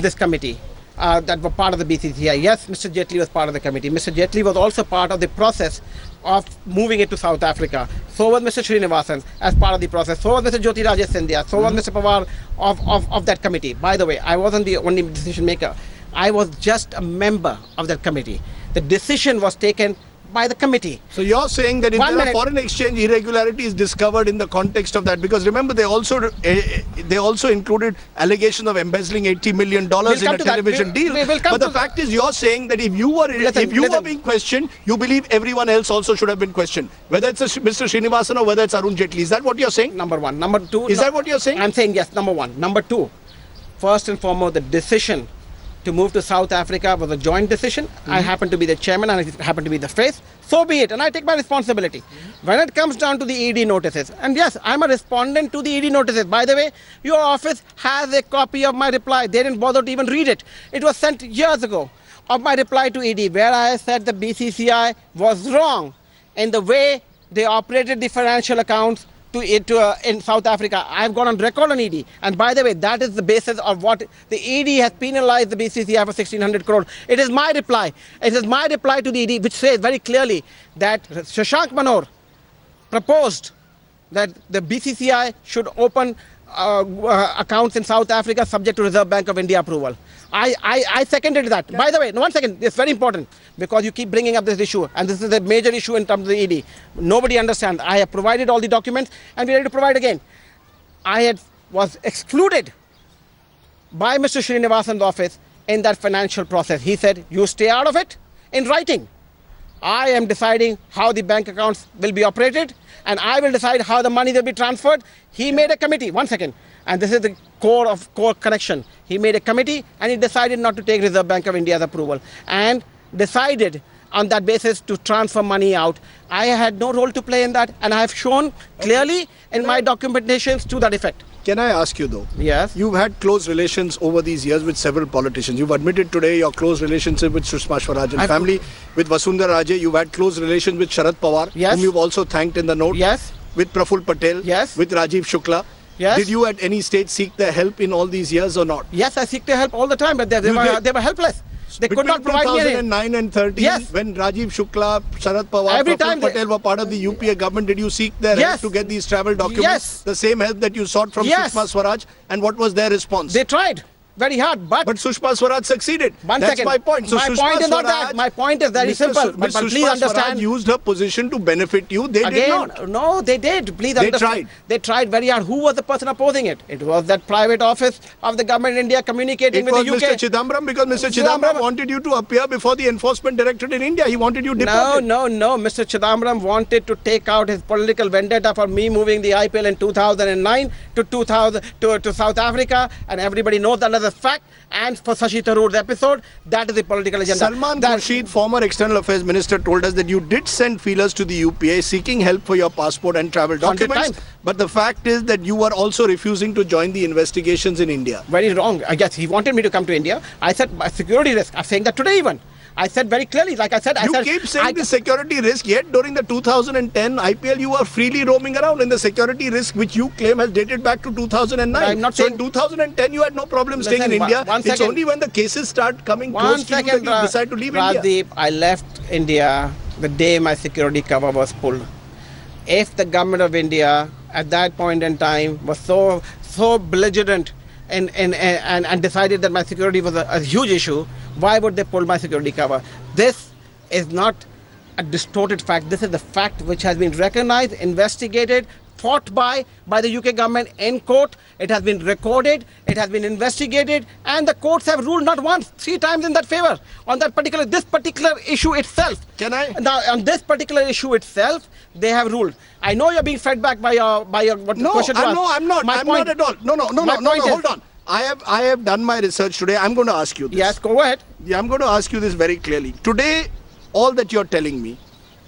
Speaker 2: this committee that were part of the BCCI. Yes, Mr. Jaitley was part of the committee. Mr. Jaitley was also part of the process of moving it to South Africa. So was Mr. Srinivasan as part of the process. So was Mr. Jyotiraditya Scindia. So was Mr. Pawar of that committee. By the way, I wasn't the only decision maker. I was just a member of that committee. The decision was taken by the committee.
Speaker 1: So you're saying that if there are foreign exchange irregularities discovered in the context of that, because remember they also included allegations of embezzling $80 million in a television deal. But the fact is, you're saying that if you were being questioned, you believe everyone else also should have been questioned, whether it's Mr. Srinivasan or whether it's Arun Jaitley. Is that what you're saying?
Speaker 2: Number one. Number two.
Speaker 1: Is that what you're saying?
Speaker 2: I'm saying yes. Number one. Number two. First and foremost, the decision to move to South Africa was a joint decision. I happen to be the chairman and I happen to be the face. So be it, and I take my responsibility. When it comes down to the ED notices, and yes, I'm a respondent to the ED notices. By the way, your office has a copy of my reply. They didn't bother to even read it. It was sent years ago of my reply to ED, where I said the BCCI was wrong in the way they operated the financial accounts in South Africa. I've gone on record on ED. And by the way, that is the basis of what the ED has penalized the BCCI for 1,600 crore. It is my reply. It is my reply to the ED, which says very clearly that Shashank Manor proposed that the BCCI should open accounts in South Africa subject to Reserve Bank of India approval. I seconded that. By the way, no, 1 second, it's very important because you keep bringing up this issue and this is a major issue in terms of the ED. Nobody understands. I have provided all the documents and we're ready to provide again. Was excluded by Mr. Srinivasan's office in that financial process. He said, you stay out of it in writing. I am deciding how the bank accounts will be operated and I will decide how the money will be transferred. He made a committee, 1 second, and this is the core connection. He made a committee and he decided not to take Reserve Bank of India's approval and decided on that basis to transfer money out. I had no role to play in that and I have shown clearly in my documentations to that effect.
Speaker 1: Can I ask you though?
Speaker 2: Yes.
Speaker 1: You've had close relations over these years with several politicians. You've admitted today your close relationship with Sushma Swaraj and family. With Vasundhara Raje, you've had close relations with Sharad Pawar,
Speaker 2: yes,
Speaker 1: whom you've also thanked in the note.
Speaker 2: Yes.
Speaker 1: With Praful Patel.
Speaker 2: Yes.
Speaker 1: With Rajiv Shukla.
Speaker 2: Yes.
Speaker 1: Did you at any stage seek their help in all these years or not?
Speaker 2: Yes, I seek their help all the time, but they were helpless. They could not provide me anything.
Speaker 1: 2009 and 13,
Speaker 2: yes,
Speaker 1: when Rajiv Shukla, Sharad Pawar, Praful Patel were part of the UPA government, did you seek their help to get these travel documents?
Speaker 2: Yes.
Speaker 1: The same help that you sought from Sushma Swaraj, and what was their response?
Speaker 2: They tried very hard, but
Speaker 1: Sushma Swaraj succeeded. That's my point. So
Speaker 2: my point is not that. My point is very simple. But please understand.
Speaker 1: Swaraj used her position to benefit you. They did not.
Speaker 2: No, they did. Please understand.
Speaker 1: Tried.
Speaker 2: They tried very hard. Who was the person opposing it? It was that private office of the government in India communicating with the UK.
Speaker 1: It was Mr. Chidambaram, because Mr. Chidambaram wanted you to appear before the Enforcement Directorate in India. He wanted you deported.
Speaker 2: No. Mr. Chidambaram wanted to take out his political vendetta for me moving the IPL in 2009 to South Africa, and everybody knows that as a fact. And for Shashi Tharoor's episode, that is the political agenda.
Speaker 1: Salman Khurshid, former External Affairs Minister, told us that you did send feelers to the UPA seeking help for your passport and travel documents. But the fact is that you were also refusing to join the investigations in India.
Speaker 2: Very wrong. I guess he wanted me to come to India. I said, security risk. I'm saying that today even. I said very clearly, like I said,
Speaker 1: you keep saying the security risk, yet during the 2010 IPL you were freely roaming around, in the security risk which you claim has dated back to 2009.
Speaker 2: I'm not
Speaker 1: so
Speaker 2: saying,
Speaker 1: in 2010 you had no problem staying in India. It's only when the cases start coming close to you that you decide to leave India.
Speaker 2: Rajdeep, I left India the day my security cover was pulled. If the government of India at that point in time was so belligerent and decided that my security was a huge issue, why would they pull my security cover? This is not a distorted fact. This is the fact which has been recognized, investigated, fought by the UK government in court. It has been recorded, it has been investigated, and the courts have ruled not once, 3 times in that favor on this particular issue itself.
Speaker 1: Can I?
Speaker 2: Now, on this particular issue itself, they have ruled. I know you're being fed back by your question to us.
Speaker 1: No, I'm not. I'm not at all. No, hold on. I have done my research today. I'm going to ask you this.
Speaker 2: Yes, go ahead.
Speaker 1: Yeah, I'm going to ask you this very clearly. Today, all that you're telling me,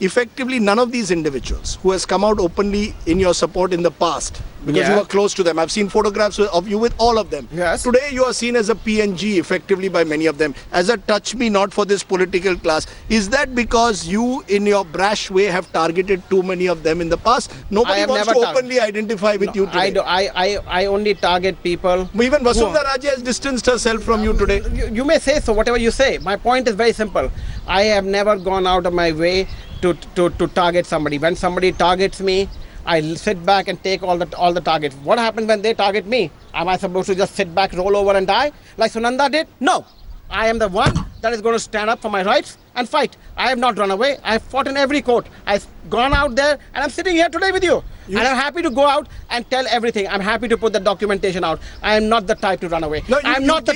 Speaker 1: effectively none of these individuals who has come out openly in your support in the past, because you were close to them. I've seen photographs of you with all of them.
Speaker 2: Yes.
Speaker 1: Today you are seen as a PNG effectively by many of them, as a touch me not for this political class. Is that because you in your brash way have targeted too many of them in the past? Nobody wants to openly identify with you today.
Speaker 2: I only target people.
Speaker 1: Even Vasundhara Raje has distanced herself from you today.
Speaker 2: You may say so, whatever you say. My point is very simple. I have never gone out of my way to target somebody. When somebody targets me, I sit back and take all the targets. What happens when they target me? Am I supposed to just sit back, roll over and die like Sunanda did? No. I am the one that is going to stand up for my rights and fight. I have not run away. I have fought in every court. I've gone out there and I'm sitting here today with you. And I'm happy to go out and tell everything. I'm happy to put the documentation out. I am not the type to run away.
Speaker 1: No,
Speaker 2: I'm not the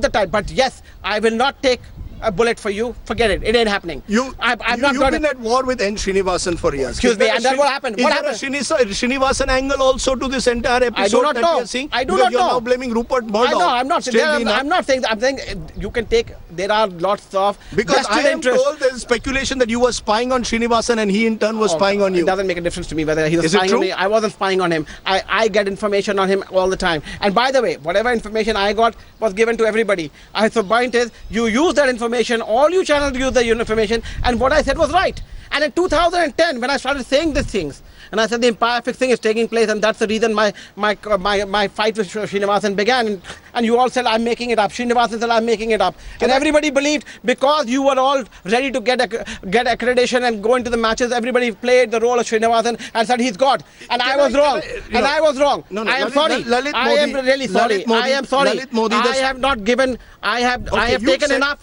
Speaker 2: type. But yes, I will not take a bullet for you. Forget it. It ain't happening.
Speaker 1: You've been at war with N. Srinivasan for years.
Speaker 2: Excuse me, and then what happened? What happened?
Speaker 1: Is there a Srinivasan angle also to this entire episode
Speaker 2: I do not
Speaker 1: that
Speaker 2: know.
Speaker 1: we are seeing?
Speaker 2: I do not know.
Speaker 1: You're now blaming Rupert Murdoch.
Speaker 2: I know. I'm not saying that. I'm saying you can take. There are lots of
Speaker 1: because I am told there's speculation that you were spying on Srinivasan and he in turn was spying on you.
Speaker 2: It doesn't make a difference to me whether he was spying on me. I wasn't spying on him. I get information on him all the time. And by the way, whatever information I got was given to everybody. So point is, you use that information. All you channels use the information, and what I said was right. And in 2010, when I started saying these things, And I said the empire fixing is taking place, and that's the reason my fight with Srinivasan began. And you all said I'm making it up. Srinivasan said I'm making it up. And everybody believed because you were all ready to get accreditation and go into the matches, everybody played the role of Srinivasan and said he's God. And I was wrong. I was wrong.
Speaker 1: No,
Speaker 2: I am
Speaker 1: Lalit,
Speaker 2: sorry.
Speaker 1: Lalit
Speaker 2: I
Speaker 1: Modi,
Speaker 2: am really sorry.
Speaker 1: Lalit Modi,
Speaker 2: I am sorry.
Speaker 1: Lalit Modi,
Speaker 2: I have not given. I have
Speaker 1: you've
Speaker 2: taken
Speaker 1: said-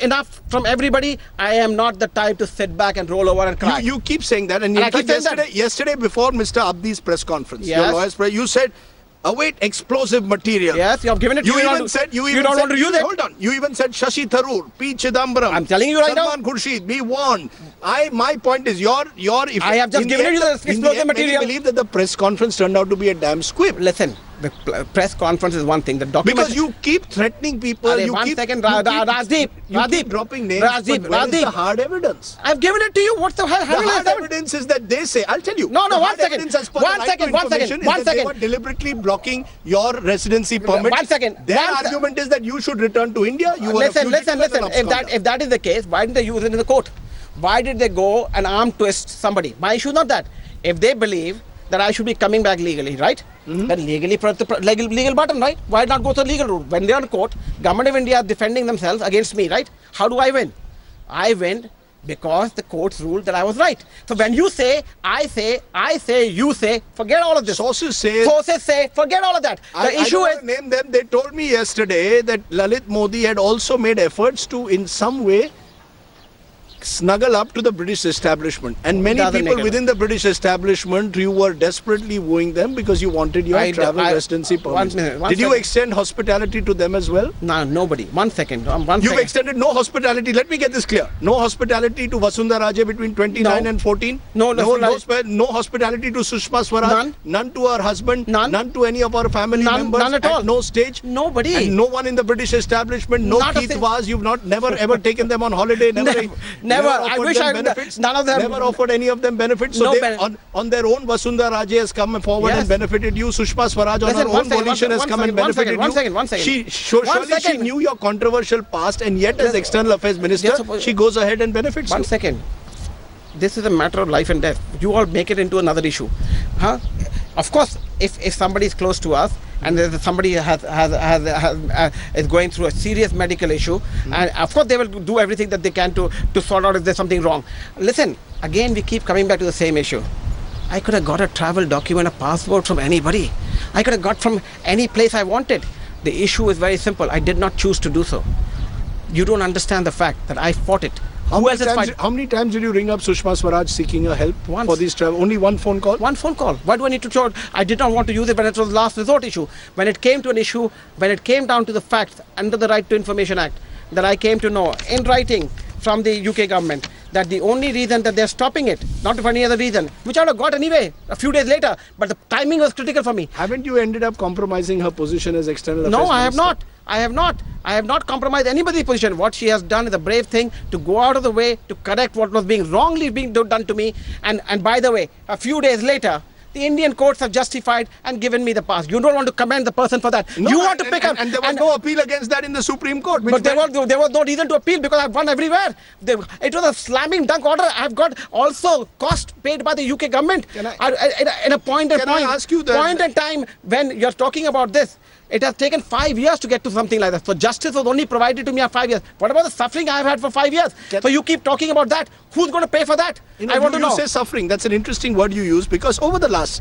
Speaker 2: enough from everybody. I am not the type to sit back and roll over and cry.
Speaker 1: You keep saying that, and
Speaker 2: And
Speaker 1: in
Speaker 2: I keep
Speaker 1: fact,
Speaker 2: saying that.
Speaker 1: yesterday before Mr. Abdi's press conference, your
Speaker 2: Yes.
Speaker 1: lawyer's press, you said, await explosive material.
Speaker 2: Yes, you have given it.
Speaker 1: You
Speaker 2: don't
Speaker 1: even
Speaker 2: want to-
Speaker 1: said you
Speaker 2: don't want to use it.
Speaker 1: Hold on. You even said Shashi Tharoor, P. Chidambaram.
Speaker 2: I'm telling you right now.
Speaker 1: Salman Khurshid, be warned. My point is your. If
Speaker 2: I have just
Speaker 1: in
Speaker 2: given
Speaker 1: end,
Speaker 2: you the
Speaker 1: in
Speaker 2: explosive
Speaker 1: end,
Speaker 2: material.
Speaker 1: Many believe that the press conference turned out to be a damn squib.
Speaker 2: Listen, the press conference is one thing. The document.
Speaker 1: Because you keep threatening people.
Speaker 2: Arey,
Speaker 1: You
Speaker 2: one
Speaker 1: keep,
Speaker 2: second,
Speaker 1: you keep-
Speaker 2: Rajdeep,
Speaker 1: You
Speaker 2: Rajdeep,
Speaker 1: keep dropping names.
Speaker 2: Rajdeep,
Speaker 1: but where is the
Speaker 2: Rajdeep.
Speaker 1: hard evidence?
Speaker 2: I've given it to you. What's the hell?
Speaker 1: The hard evidence is that they say, I'll tell you.
Speaker 2: No,
Speaker 1: the
Speaker 2: one
Speaker 1: hard
Speaker 2: second.
Speaker 1: evidence as per
Speaker 2: One
Speaker 1: the right
Speaker 2: second,
Speaker 1: to
Speaker 2: one second,
Speaker 1: information
Speaker 2: one
Speaker 1: is that
Speaker 2: second.
Speaker 1: They were deliberately blocking your residency permit.
Speaker 2: 1 second.
Speaker 1: Their
Speaker 2: One se-
Speaker 1: argument is that you should return to India. You were
Speaker 2: Listen.
Speaker 1: a fugitive and an absconder.
Speaker 2: If that is the case, why didn't they use it in the court? Why did they go and arm twist somebody? My issue is not that. If they believe that I should be coming back legally, right? Then legally, legal button, right? Why not go to the legal route? When they are in court, government of India is defending themselves against me, right? How do I win? I win because the courts ruled that I was right. So when you say, I say, you say, forget all of this.
Speaker 1: Sources say.
Speaker 2: Sources say, forget all of that. The issue
Speaker 1: I
Speaker 2: is.
Speaker 1: don't name them. They told me yesterday that Lalit Modi had also made efforts to, in some way, snuggle up to the British establishment, and many
Speaker 2: Doesn't
Speaker 1: people
Speaker 2: make a-
Speaker 1: within the British establishment, you were desperately wooing them because you wanted your travel residency permit.
Speaker 2: One
Speaker 1: Did you
Speaker 2: second.
Speaker 1: extend hospitality to them as well?
Speaker 2: No, nobody. 1 second.
Speaker 1: You've extended no hospitality. Let me get this clear. No hospitality to Vasundhara Raje between 29
Speaker 2: No.
Speaker 1: and 14.
Speaker 2: No,
Speaker 1: no hospitality to Sushma Swaraj.
Speaker 2: None.
Speaker 1: To her husband.
Speaker 2: None.
Speaker 1: To any of our family
Speaker 2: None-
Speaker 1: members.
Speaker 2: none at all.
Speaker 1: No stage.
Speaker 2: Nobody.
Speaker 1: And no one in the British establishment. No
Speaker 2: Not a
Speaker 1: Keith
Speaker 2: thing.
Speaker 1: Vaz. You've never ever taken them on holiday.
Speaker 2: Never. I
Speaker 1: offered
Speaker 2: wish
Speaker 1: them
Speaker 2: I-
Speaker 1: benefits.
Speaker 2: none of them-
Speaker 1: Never offered any of them benefits. So
Speaker 2: No
Speaker 1: they,
Speaker 2: ben-
Speaker 1: on their own, Vasundhara Raje has come forward
Speaker 2: Yes.
Speaker 1: and benefited you. Sushma Swaraj on
Speaker 2: Listen,
Speaker 1: her
Speaker 2: one
Speaker 1: own
Speaker 2: second,
Speaker 1: volition has
Speaker 2: one
Speaker 1: come and
Speaker 2: second, one
Speaker 1: benefited
Speaker 2: second,
Speaker 1: you.
Speaker 2: one second.
Speaker 1: She
Speaker 2: One
Speaker 1: surely she
Speaker 2: second.
Speaker 1: knew your controversial past, and yet as
Speaker 2: Yes.
Speaker 1: external affairs minister,
Speaker 2: Yes, suppose-
Speaker 1: she goes ahead and benefits
Speaker 2: 1
Speaker 1: you.
Speaker 2: second. This is a matter of life and death. You all make it into another issue. Huh? Of course, if somebody is close to us and there's somebody is going through a serious medical issue, and of course they will do everything that they can to sort out if there's something wrong. Listen, again we keep coming back to the same issue. I could have got a travel document, a passport from anybody. I could have got from any place I wanted. The issue is very simple. I did not choose to do so. You don't understand the fact that I fought it. Who else is fighting?
Speaker 1: How many times did you ring up Sushma Swaraj seeking her help
Speaker 2: Once.
Speaker 1: for these travel? Only one phone call?
Speaker 2: One phone call. Why do I need to charge? I did not want to use it when it was the last resort issue. When it came to an issue, when it came down to the facts under the Right to Information Act, that I came to know in writing from the UK government that the only reason that they're stopping it, not for any other reason, which I would have got anyway a few days later, but the timing was critical for me.
Speaker 1: Haven't you ended up compromising her position as external affairs
Speaker 2: No, I have
Speaker 1: minister?
Speaker 2: not. I have not compromised anybody's position. What she has done is a brave thing to go out of the way to correct what was wrongly being done to me. And by the way, a few days later, the Indian courts have justified and given me the pass. You don't want to commend the person for that.
Speaker 1: No,
Speaker 2: you want to pick up.
Speaker 1: and there was no appeal against that in the Supreme Court.
Speaker 2: But there was no reason to appeal because I've won everywhere. It was a slamming dunk order. I've got also cost paid by the UK government. In a point in time when you're talking about this, it has taken 5 years to get to something like that. So justice was only provided to me after 5 years. What about the suffering I've had for 5 years? So you keep talking about that. Who's going to pay for that? I want to know.
Speaker 1: You say suffering. That's an interesting word you use because over the last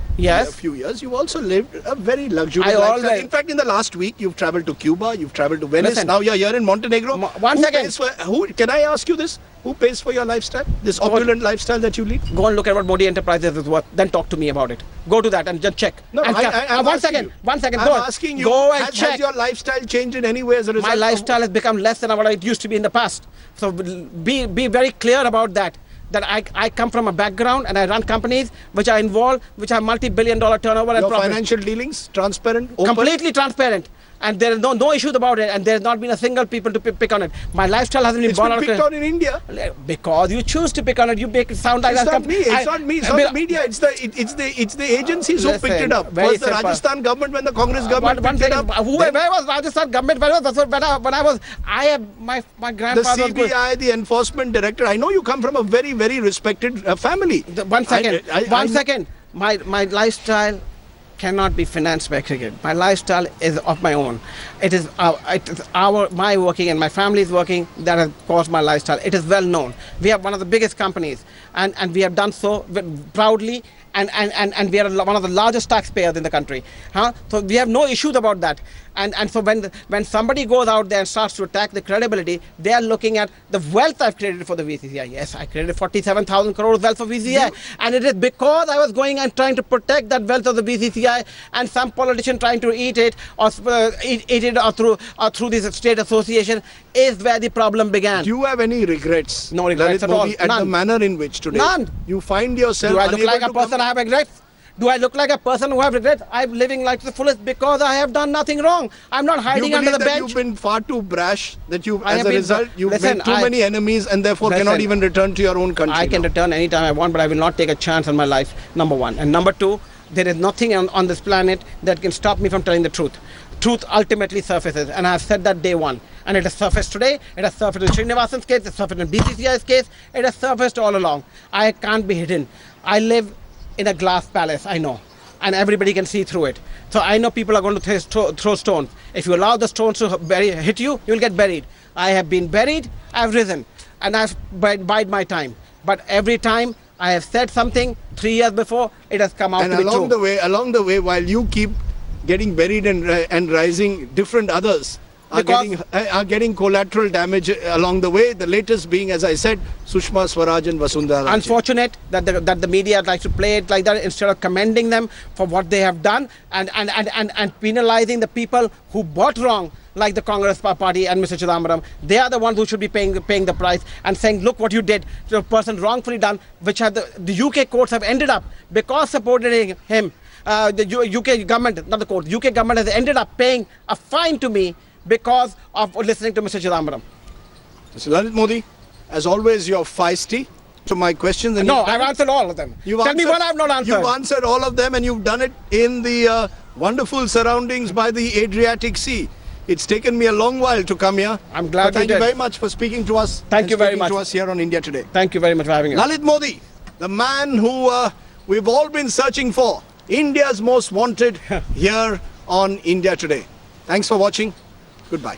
Speaker 1: few years, you've also lived a very luxurious lifestyle. In fact, in the last week, you've traveled to Cuba, you've traveled to Venice.
Speaker 2: Listen,
Speaker 1: now you're here in Montenegro. Can I ask you this? Who pays for your lifestyle? This opulent lifestyle that you lead?
Speaker 2: Go and look at what Modi Enterprises is worth. Then talk to me about it. Go to that and just check.
Speaker 1: No, I'm
Speaker 2: One second.
Speaker 1: I'm asking you.
Speaker 2: Go and
Speaker 1: has
Speaker 2: check.
Speaker 1: your lifestyle changed in any way as a result?
Speaker 2: My lifestyle has become less than what it used to be in the past. So be very clear about that. That I come from a background and I run companies which are involved, which have multi-billion-dollar turnover and
Speaker 1: Your
Speaker 2: profit.
Speaker 1: financial dealings transparent, open?
Speaker 2: Completely transparent. and there is no issues about it, and there has not been a single people to pick on it. My lifestyle hasn't been
Speaker 1: It's
Speaker 2: born
Speaker 1: been
Speaker 2: out
Speaker 1: picked
Speaker 2: of
Speaker 1: on in India.
Speaker 2: because you choose to pick on it. You make it sound like
Speaker 1: It's
Speaker 2: that's
Speaker 1: not me. It's not me. It's not the media. It's the agencies who
Speaker 2: Listen,
Speaker 1: picked it up.
Speaker 2: very
Speaker 1: Was the
Speaker 2: simple.
Speaker 1: Rajasthan government when the Congress government
Speaker 2: one
Speaker 1: picked it
Speaker 2: second.
Speaker 1: up?
Speaker 2: Where was Rajasthan government? When I was my
Speaker 1: The
Speaker 2: grandfather was good.
Speaker 1: CBI, the enforcement director. I know you come from a very, very respected family.
Speaker 2: One second.
Speaker 1: I-
Speaker 2: Second. My lifestyle cannot be financed by cricket. My lifestyle is of my own. It is my working and my family's working that has caused my lifestyle. It is well known. We have one of the biggest companies, and we have done so proudly. And we are one of the largest taxpayers in the country. So we have no issues about that. And so when somebody goes out there and starts to attack the credibility, they are looking at the wealth I've created for the VCCI. Yes, I created 47,000 crores wealth for VCCI. And it is because I was going and trying to protect that wealth of the VCCI, and some politician trying to eat it or through this state association is where the problem began.
Speaker 1: Do you have any regrets?
Speaker 2: No regrets
Speaker 1: Lalit
Speaker 2: at all.
Speaker 1: Modi, at the
Speaker 2: None.
Speaker 1: manner in which today
Speaker 2: None.
Speaker 1: you find yourself
Speaker 2: Do I look
Speaker 1: unable
Speaker 2: like a
Speaker 1: to
Speaker 2: person
Speaker 1: come-
Speaker 2: I have regrets? Do I look like a person who have regrets? I'm living life to the fullest because I have done nothing wrong. I'm not
Speaker 1: You
Speaker 2: hiding under
Speaker 1: believe
Speaker 2: the
Speaker 1: that
Speaker 2: bench.
Speaker 1: you've been far too brash, that you,
Speaker 2: I
Speaker 1: as
Speaker 2: have
Speaker 1: a
Speaker 2: been-
Speaker 1: result, you've
Speaker 2: Listen,
Speaker 1: made too many enemies and therefore cannot
Speaker 2: Listen,
Speaker 1: even return to your own country.
Speaker 2: I can
Speaker 1: now.
Speaker 2: return anytime I want, but I will not take a chance on my life, number one. And number two, there is nothing on this planet that can stop me from telling the truth. Truth ultimately surfaces, and I have said that day one. And it has surfaced today, it has surfaced in Srinivasan's case, it has surfaced in BCCI's case, it has surfaced all along. I can't be hidden. I live in a glass palace, I know. And everybody can see through it. So I know people are going to throw stones. If you allow the stones to hit you, you will get buried. I have been buried, I have risen, and I have bide my time. But every time I have said something 3 years before, it has come out
Speaker 1: And
Speaker 2: to be
Speaker 1: along
Speaker 2: true.
Speaker 1: the way, while you keep getting buried and rising, different others are getting collateral damage along the way. The latest being, as I said, Sushma Swaraj and Vasundhara Raje.
Speaker 2: Unfortunate that the media likes to play it like that instead of commending them for what they have done and penalizing the people who bought wrong, like the Congress party and Mr. Chidambaram. They are the ones who should be paying the price and saying, look what you did to a person wrongfully done, which have the UK courts have ended up, because supporting him, the UK government, not the court, UK government has ended up paying a fine to me because of listening to Mr. Chidambaram.
Speaker 1: Mr. Lalit Modi, as always, you're feisty to my questions. And
Speaker 2: No,
Speaker 1: you've done
Speaker 2: I've
Speaker 1: it.
Speaker 2: answered all of them. Tell me one I have not answered.
Speaker 1: You've answered all of them, and you've done it in the wonderful surroundings by the Adriatic Sea. It's taken me a long while to come here.
Speaker 2: I'm glad
Speaker 1: But thank
Speaker 2: you
Speaker 1: you
Speaker 2: did.
Speaker 1: very much for speaking to us.
Speaker 2: Thank
Speaker 1: and
Speaker 2: you very
Speaker 1: speaking
Speaker 2: much.
Speaker 1: to us here on India Today.
Speaker 2: Thank you very much for having us.
Speaker 1: Lalit Modi, the man who we've all been searching for, India's most wanted, here on India Today. Thanks for watching. Goodbye.